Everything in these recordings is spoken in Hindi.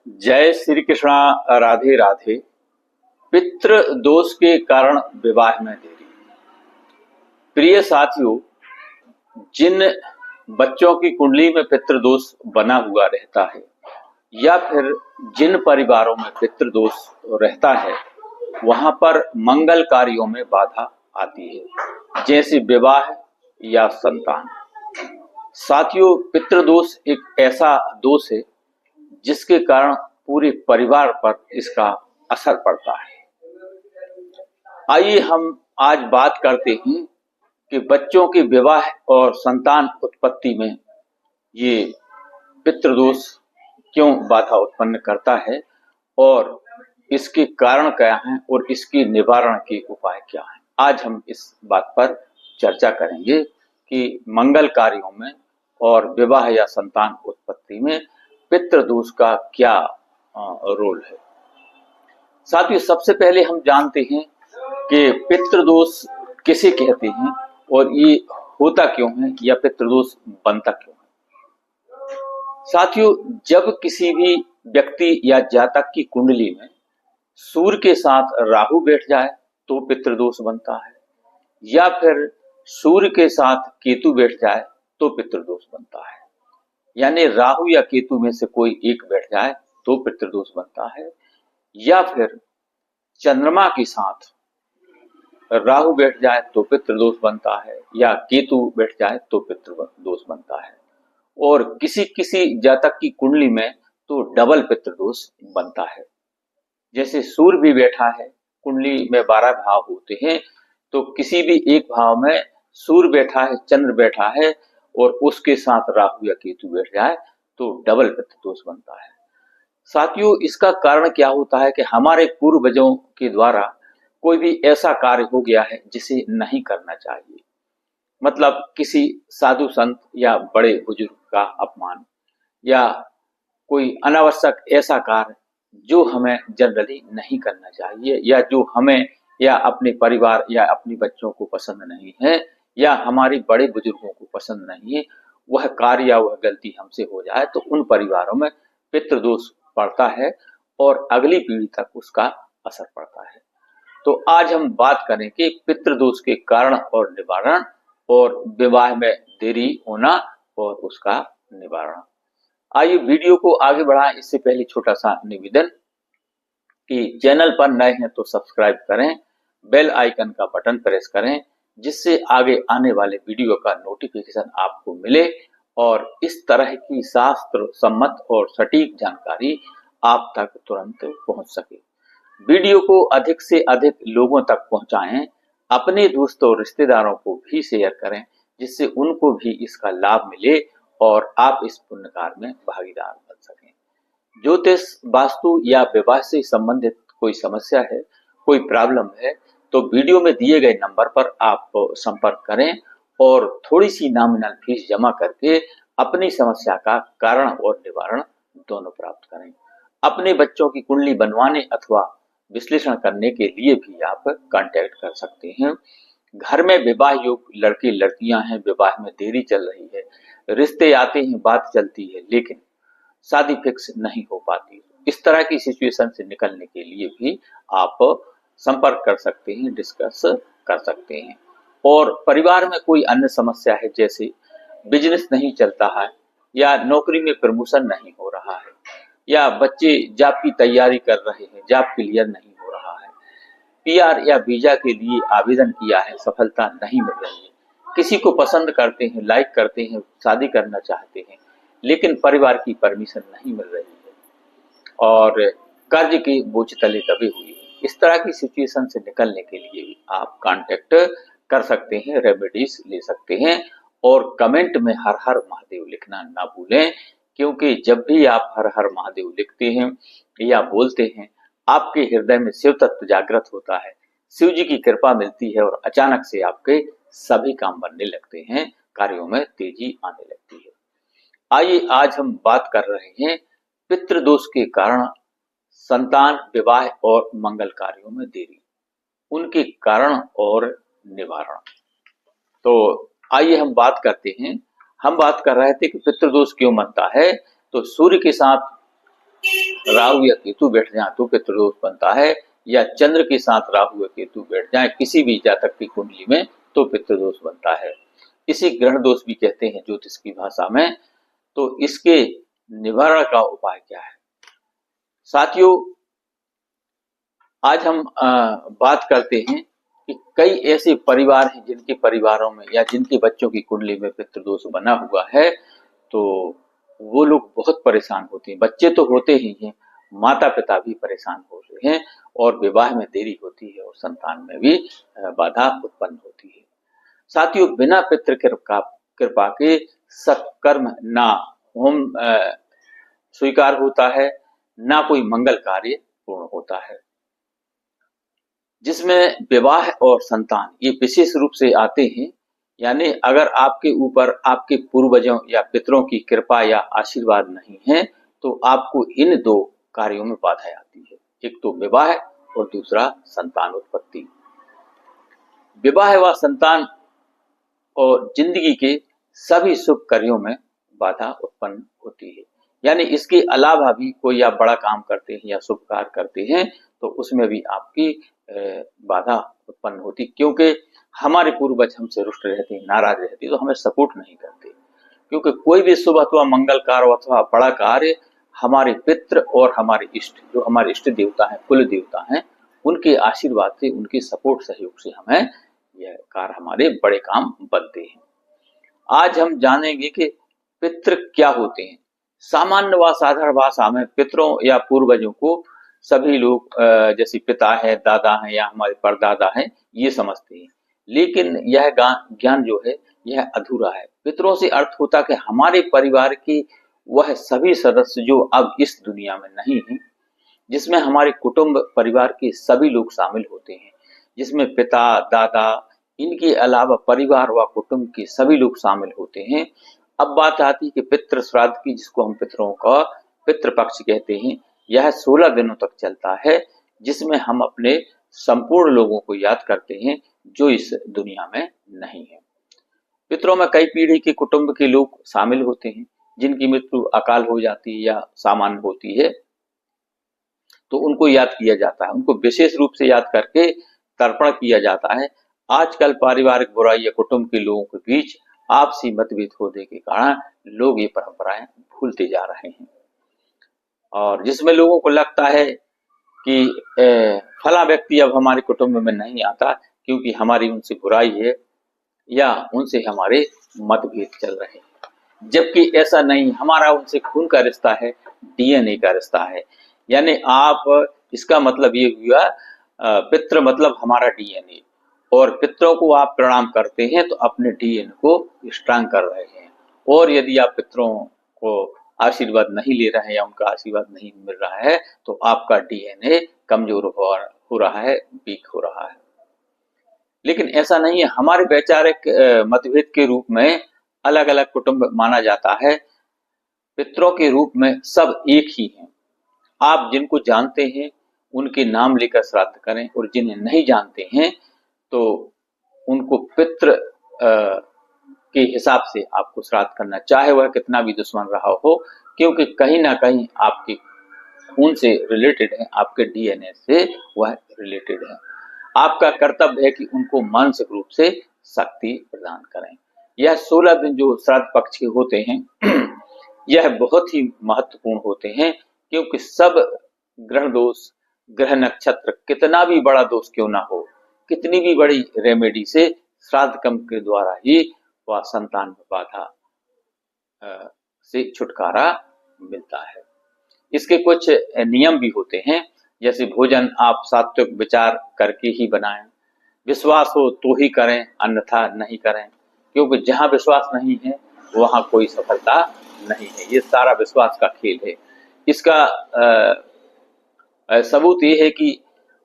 जय श्री कृष्णा। राधे राधे। पितृ दोष के कारण विवाह में देरी। प्रिय साथियों, जिन बच्चों की कुंडली में पितृ दोष बना हुआ रहता है या फिर जिन परिवारों में पितृ दोष रहता है, वहां पर मंगल कार्यों में बाधा आती है, जैसे विवाह या संतान। साथियों, पितृ दोष एक ऐसा दोष है जिसके कारण पूरे परिवार पर इसका असर पड़ता है। आइए हम आज बात करते हैं कि बच्चों के विवाह और संतान उत्पत्ति में ये पितृदोष क्यों बाधा उत्पन्न करता है और इसके कारण क्या हैं और इसके निवारण के उपाय क्या हैं। आज हम इस बात पर चर्चा करेंगे कि मंगल कार्यों में और विवाह या संतान उत्पत्ति में पितृदोष का क्या रोल है। साथियों, सबसे पहले हम जानते हैं कि पितृदोष किसे कहते हैं और ये होता क्यों है या पितृदोष बनता क्यों है। साथियों, जब किसी भी व्यक्ति या जातक की कुंडली में सूर्य के साथ राहु बैठ जाए तो पितृदोष बनता है, या फिर सूर्य के साथ केतु बैठ जाए तो पितृदोष बनता है। यानी राहु या केतु में से कोई एक बैठ जाए तो पितृदोष बनता है, या फिर चंद्रमा के साथ राहु बैठ जाए तो पितृदोष बनता है, या केतु बैठ जाए तो पितृदोष बनता है। और किसी किसी जातक की कुंडली में तो डबल पितृदोष बनता है। जैसे सूर्य भी बैठा है, कुंडली में 12 भाव होते हैं, तो किसी भी एक भाव में सूर्य बैठा है, चंद्र बैठा है और उसके साथ राहु या केतु बैठ जाए तो डबल पितृदोष बनता है। साथियों, इसका कारण क्या होता है कि हमारे पूर्वजों के द्वारा कोई भी ऐसा कार्य हो गया है जिसे नहीं करना चाहिए। मतलब किसी साधु संत या बड़े बुजुर्ग का अपमान, या कोई अनावश्यक ऐसा कार्य जो हमें जनरली नहीं करना चाहिए, या जो हमें या अपने परिवार या अपने बच्चों को पसंद नहीं है, या हमारे बड़े बुजुर्गों को पसंद नहीं है, वह कार्य या वह गलती हमसे हो जाए तो उन परिवारों में पितृदोष पड़ता है और अगली पीढ़ी तक उसका असर पड़ता है। तो आज हम बात करें कि पितृदोष के कारण और निवारण और विवाह में देरी होना और उसका निवारण। आइए वीडियो को आगे बढ़ाएं। इससे पहले छोटा सा निवेदन कि चैनल पर नए हैं तो सब्सक्राइब करें, बेल आइकन का बटन प्रेस करें, जिससे आगे आने वाले वीडियो का नोटिफिकेशन आपको मिले और इस तरह की शास्त्र सम्मत और सटीक जानकारी आप तक तुरंत पहुंच सके। वीडियो को अधिक से अधिक लोगों तक पहुंचाएं, अपने दोस्तों और रिश्तेदारों को भी शेयर करें, जिससे उनको भी इसका लाभ मिले और आप इस पुण्य कार्य में भागीदार बन सकें। ज्योतिष, वास्तु या विवाह से संबंधित कोई समस्या है, कोई प्रॉब्लम है, तो वीडियो में दिए गए नंबर पर आप संपर्क करें और थोड़ी सी नॉमिनल फीस जमा करके अपनी समस्या का कारण और निवारण दोनों प्राप्त करें। अपने बच्चों की कुंडली बनवाने अथवा विश्लेषण करने के लिए भी आप कांटेक्ट कर सकते हैं। घर में विवाह योग लड़के लड़कियां हैं, विवाह में देरी चल रही है, रिश्ते आते हैं, बात चलती है, लेकिन शादी फिक्स नहीं हो पाती, इस तरह की सिचुएशन से निकलने के लिए भी आप संपर्क कर सकते हैं, डिस्कस कर सकते हैं। और परिवार में कोई अन्य समस्या है, जैसे बिजनेस नहीं चलता है, या नौकरी में प्रमोशन नहीं हो रहा है, या बच्चे जॉब की तैयारी कर रहे हैं, जॉब क्लियर नहीं हो रहा है, पीआर या वीजा के लिए आवेदन किया है, सफलता नहीं मिल रही है, किसी को पसंद करते हैं, लाइक करते हैं, शादी करना चाहते हैं, लेकिन परिवार की परमिशन नहीं मिल रही है, और कर्ज के बोझ तले दबे हुए हैं, इस तरह की सिचुएशन से निकलने के लिए भी आप कांटेक्ट कर सकते हैं, रेमेडीज ले सकते हैं। और कमेंट में हर हर महादेव लिखना ना भूलें, क्योंकि जब भी आप हर हर महादेव लिखते हैं या बोलते हैं, आपके हृदय में शिव तत्व जागृत होता है, शिव जी की कृपा मिलती है और अचानक से आपके सभी काम बनने लगते हैं, कार्यों में तेजी आने लगती है। आइए आज हम बात कर रहे हैं पितृदोष के कारण संतान, विवाह और मंगल कार्यों में देरी, उनके कारण और निवारण। तो आइए हम बात करते हैं। हम बात कर रहे थे कि पितृदोष क्यों बनता है। तो सूर्य के साथ राहु या केतु बैठ जाए तो पितृदोष बनता है, या चंद्र के साथ राहु या केतु बैठ जाए किसी भी जातक की कुंडली में तो पितृदोष बनता है। इसे ग्रहण दोष भी कहते हैं ज्योतिष की भाषा में। तो इसके निवारण का उपाय क्या है? साथियों, आज हम बात करते हैं कि कई ऐसे परिवार हैं जिनके परिवारों में या जिनके बच्चों की कुंडली में पितृदोष बना हुआ है, तो वो लोग बहुत परेशान होते हैं। बच्चे तो होते ही हैं, माता पिता भी परेशान हो रहे हैं और विवाह में देरी होती है और संतान में भी बाधा उत्पन्न होती है। साथियों, बिना पितृ कृपा के सत्कर्म ना होम स्वीकार होता है, ना कोई मंगल कार्य पूर्ण होता है। जिसमें विवाह और संतान ये विशेष रूप से आते हैं, यानी अगर आपके ऊपर आपके पूर्वजों या पितरों की कृपा या आशीर्वाद नहीं है तो आपको इन दो कार्यों में बाधा आती है। एक तो विवाह और दूसरा संतान उत्पत्ति। विवाह व संतान और जिंदगी के सभी शुभ कार्यों में बाधा उत्पन्न होती है। यानी इसके अलावा भी कोई आप बड़ा काम करते हैं या शुभ कार्य करते हैं तो उसमें भी आपकी बाधा उत्पन्न होती, क्योंकि हमारे पूर्वज हमसे रुष्ट रहते, नाराज रहते, तो हमें सपोर्ट नहीं करते। क्योंकि कोई भी शुभ अथवा मंगल कार्य अथवा बड़ा कार्य हमारे पितृ और हमारे इष्ट, जो हमारे इष्ट देवता हैं, कुल देवता हैं, उनके आशीर्वाद से, उनके सपोर्ट सहयोग से हमें यह कार्य, हमारे बड़े काम बनते हैं। आज हम जानेंगे कि पितृ क्या होते हैं। सामान्य व साधारण भाषा में पितरों या पूर्वजों को सभी लोग जैसे पिता है, दादा है या हमारे परदादा हैं, ये समझते हैं। लेकिन यह ज्ञान जो है यह अधूरा है। पितरों से अर्थ होता कि हमारे परिवार के वह सभी सदस्य जो अब इस दुनिया में नहीं है, जिसमें हमारे कुटुंब परिवार के सभी लोग शामिल होते हैं, जिसमें पिता, दादा, इनके अलावा परिवार व कुटुंब के सभी लोग शामिल होते हैं। अब बात आती है कि पितृ श्राद्ध की, जिसको हम पितरों का पितृपक्ष कहते हैं। यह 16 दिनों तक चलता है, जिसमें हम अपने संपूर्ण लोगों को याद करते हैं जो इस दुनिया में नहीं है। पितरों में कई पीढ़ी के कुटुंब के लोग शामिल होते हैं जिनकी मृत्यु अकाल हो जाती है या सामान्य होती है, तो उनको याद किया जाता है। उनको विशेष रूप से याद करके तर्पण किया जाता है। आजकल पारिवारिक बुराई या कुटुंब के लोगों के बीच आपसी मतभेद होने के कारण लोग ये परंपराएं भूलते जा रहे हैं, और जिसमें लोगों को लगता है कि फला व्यक्ति अब हमारे कुटुंब में नहीं आता क्योंकि हमारी उनसे बुराई है या उनसे हमारे मतभेद चल रहे हैं, जबकि ऐसा नहीं। हमारा उनसे खून का रिश्ता है, डीएनए का रिश्ता है। यानी आप, इसका मतलब ये हुआ, पितृ मतलब हमारा डीएनए, और पितरों को आप प्रणाम करते हैं तो अपने डीएनए को स्ट्रांग कर रहे हैं। और यदि आप पितरों को आशीर्वाद नहीं ले रहे हैं या उनका आशीर्वाद नहीं मिल रहा है तो आपका डीएनए कमजोर हो रहा है, वीक हो रहा है। लेकिन ऐसा नहीं है। हमारे वैचारिक मतभेद के रूप में अलग अलग कुटुंब माना जाता है। पितरों के रूप में सब एक ही हैं। आप जिनको जानते हैं उनके नाम लेकर श्राद्ध करें, और जिन्हें नहीं जानते हैं तो उनको पितृ के हिसाब से आपको श्राद्ध करना, चाहे वह कितना भी दुश्मन रहा हो, क्योंकि कहीं ना कहीं आपके खून से रिलेटेड है, आपके डीएनए से वह रिलेटेड है। आपका कर्तव्य है कि उनको मानसिक रूप से शक्ति प्रदान करें। यह 16 दिन जो श्राद्ध पक्ष के होते हैं यह बहुत ही महत्वपूर्ण होते हैं, क्योंकि सब ग्रह दोष, ग्रह नक्षत्र, कितना भी बड़ा दोष क्यों ना हो, कितनी भी बड़ी रेमेडी से श्राद्ध कर्म के द्वारा ही वह संतान में बाधा से छुटकारा मिलता है। इसके कुछ नियम भी होते हैं, जैसे भोजन आप सात्विक विचार करके ही बनाएं, विश्वास हो तो ही करें, अन्यथा नहीं करें, क्योंकि जहां विश्वास नहीं है वहां कोई सफलता नहीं है। ये सारा विश्वास का खेल है। इसका सबूत ये है कि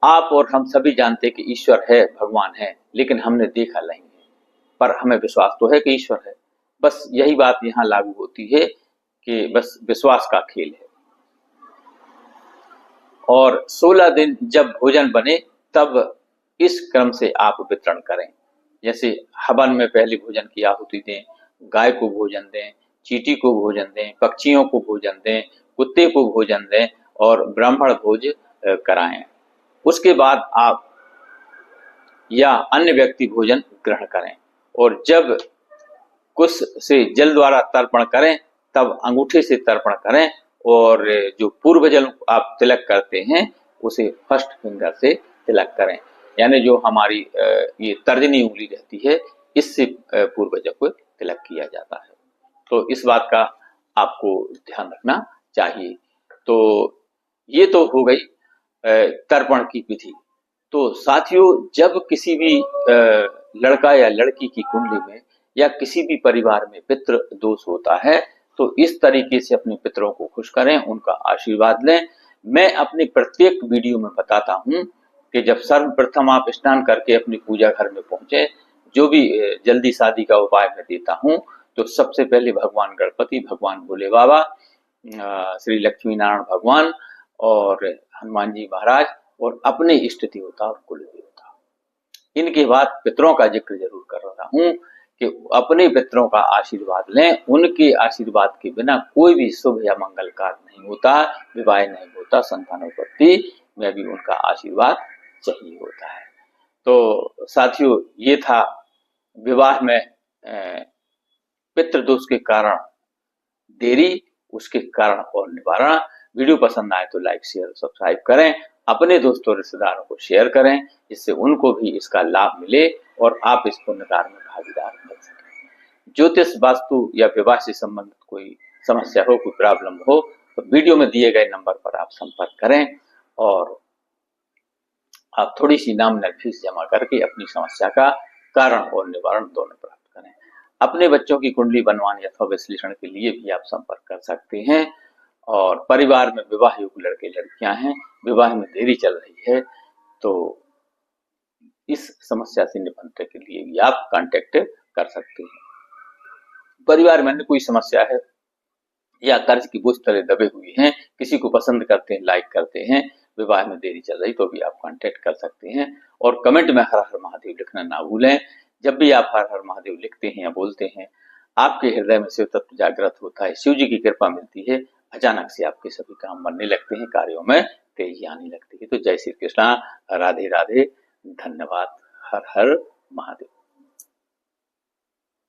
आप और हम सभी जानते हैं कि ईश्वर है, भगवान है, लेकिन हमने देखा नहीं है, पर हमें विश्वास तो है कि ईश्वर है। बस यही बात यहाँ लागू होती है कि बस विश्वास का खेल है। और 16 दिन जब भोजन बने तब इस क्रम से आप वितरण करें। जैसे हवन में पहले भोजन की आहुति दें, गाय को भोजन दें, चींटी को भोजन दें, पक्षियों को भोजन दें, कुत्ते को भोजन दें, और ब्राह्मण भोज कराएं। उसके बाद आप या अन्य व्यक्ति भोजन ग्रहण करें और जब कुश से जल द्वारा तर्पण करें तब अंगूठे से तर्पण करें और जो पूर्व जल आप तिलक करते हैं उसे फर्स्ट फिंगर से तिलक करें, यानी जो हमारी ये तर्जनी उंगली रहती है इससे पूर्वज को तिलक किया जाता है। तो इस बात का आपको ध्यान रखना चाहिए। तो ये तो हो गई तर्पण की विधि। तो साथियों, जब किसी भी लड़का या लड़की की कुंडली में या किसी भी परिवार में पितृ दोष होता है तो इस तरीके से अपने पितरों को खुश करें, उनका आशीर्वाद लें। मैं अपनी प्रत्येक वीडियो में बताता हूं कि जब सर्वप्रथम आप स्नान करके अपनी पूजा घर में पहुंचे, जो भी जल्दी शादी का उपाय मैं देता हूं तो सबसे पहले भगवान गणपति, भगवान भोले बाबा, श्री लक्ष्मी नारायण भगवान और हनुमान जी महाराज और अपने इष्ट देवता और कुल देवता, इनके बाद पितरों का जिक्र जरूर कर रहा हूं कि अपने पितरों का आशीर्वाद लें। उनके आशीर्वाद के बिना कोई भी शुभ या मंगल कार्य नहीं होता, विवाह नहीं होता, संतानोत्पत्ति में भी उनका आशीर्वाद चाहिए होता है। तो साथियों, ये था विवाह में पितृदोष के कारण देरी, उसके कारण और निवारण। वीडियो पसंद आए तो लाइक शेयर सब्सक्राइब करें, अपने दोस्तों रिश्तेदारों को शेयर करें जिससे उनको भी इसका लाभ मिले और आप इस पुण्य कार्य में भागीदार बन सकें। ज्योतिष, वास्तु या विवाह से संबंधित कोई समस्या हो, कोई प्रॉब्लम हो तो वीडियो में दिए गए नंबर पर आप संपर्क करें और आप थोड़ी सी नॉमिनल फीस जमा करके अपनी समस्या का कारण और निवारण दोनों प्राप्त करें। अपने बच्चों की कुंडली बनवाने अथवा विश्लेषण के लिए भी आप संपर्क कर सकते हैं। और परिवार में विवाह योग्य लड़के लड़कियां हैं, विवाह में देरी चल रही है, तो इस समस्या से निपटने के लिए भी आप कांटेक्ट कर सकते हैं। परिवार में अन्य कोई समस्या है या कर्ज की बोझ तले दबे हुए हैं, किसी को पसंद करते हैं, लाइक करते हैं, विवाह में देरी चल रही तो भी आप कांटेक्ट कर सकते हैं। और कमेंट में हर हर महादेव लिखना ना भूलें। जब भी आप हर हर महादेव लिखते हैं या बोलते हैं, आपके हृदय में शिव तत्व जागृत होता है, शिव जी की कृपा मिलती है, अचानक से आपके सभी काम बनने लगते हैं, कार्यों में तेजी आने लगती है। तो जय श्री कृष्णा, राधे राधे, धन्यवाद, हर हर महादेव।